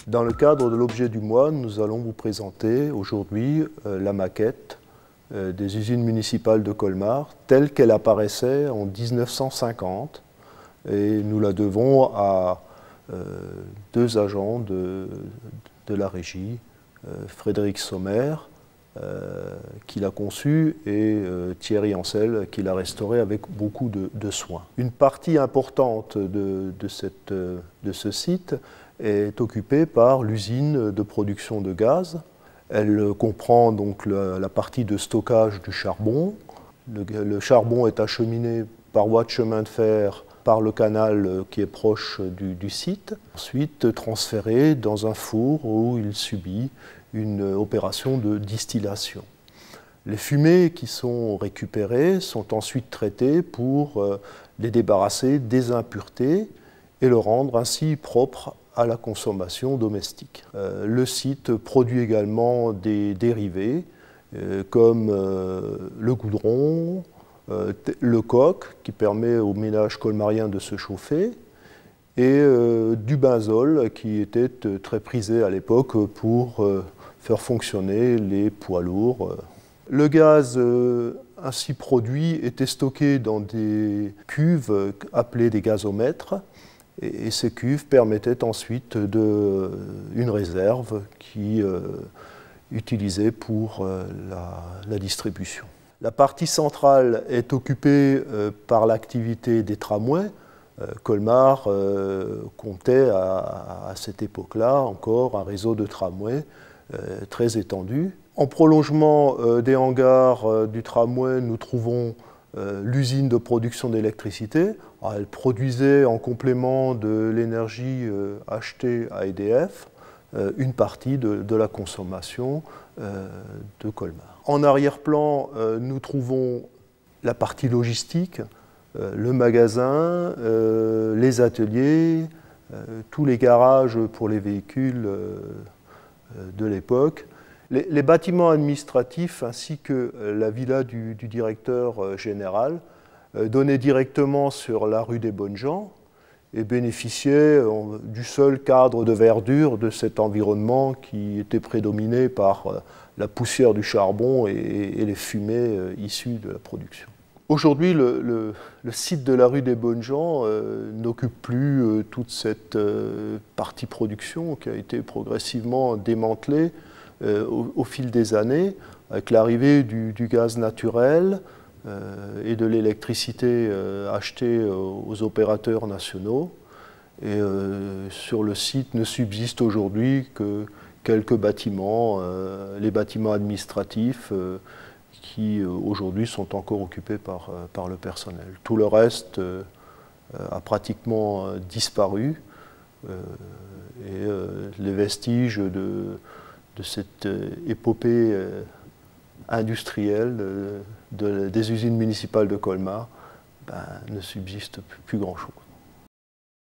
Dans le cadre de l'objet du mois, nous allons vous présenter aujourd'hui la maquette des usines municipales de Colmar telle qu'elle apparaissait en 1950 et nous la devons à deux agents de la régie, Frédéric Sommer qui l'a conçu et Thierry Ancel qui l'a restauré avec beaucoup de soin. Une partie importante de ce site est occupée par l'usine de production de gaz. Elle comprend donc la partie de stockage du charbon. Le charbon est acheminé par voie de chemin de fer par le canal qui est proche du site. Ensuite transféré dans un four où il subit une opération de distillation. Les fumées qui sont récupérées sont ensuite traitées pour les débarrasser des impuretés et le rendre ainsi propre à la consommation domestique. Le site produit également des dérivés comme le goudron, le coke qui permet aux ménages colmariens de se chauffer et du benzol qui était très prisé à l'époque pour faire fonctionner les poids lourds. Le gaz ainsi produit était stocké dans des cuves appelées des gazomètres. Et ces cuves permettaient ensuite une réserve qui utilisée pour la distribution. La partie centrale est occupée par l'activité des tramways. Colmar comptait à cette époque-là encore un réseau de tramways très étendu. En prolongement des hangars du tramway, nous trouvons l'usine de production d'électricité. Elle produisait en complément de l'énergie achetée à EDF une partie de la consommation de Colmar. En arrière-plan, nous trouvons la partie logistique, le magasin, les ateliers, tous les garages pour les véhicules de l'époque. Les bâtiments administratifs ainsi que la villa du directeur général donnaient directement sur la rue des Bonnes Gens et bénéficiaient du seul cadre de verdure de cet environnement qui était prédominé par la poussière du charbon et les fumées issues de la production. Aujourd'hui, le site de la rue des Bonnes Gens n'occupe plus toute cette partie production qui a été progressivement démantelée au fil des années, avec l'arrivée du gaz naturel et de l'électricité achetée aux opérateurs nationaux. Et sur le site ne subsistent aujourd'hui que quelques bâtiments, les bâtiments administratifs qui aujourd'hui sont encore occupés par le personnel. Tout le reste a pratiquement disparu et les vestiges de cette épopée industrielle des usines municipales de Colmar ne subsiste plus grand-chose.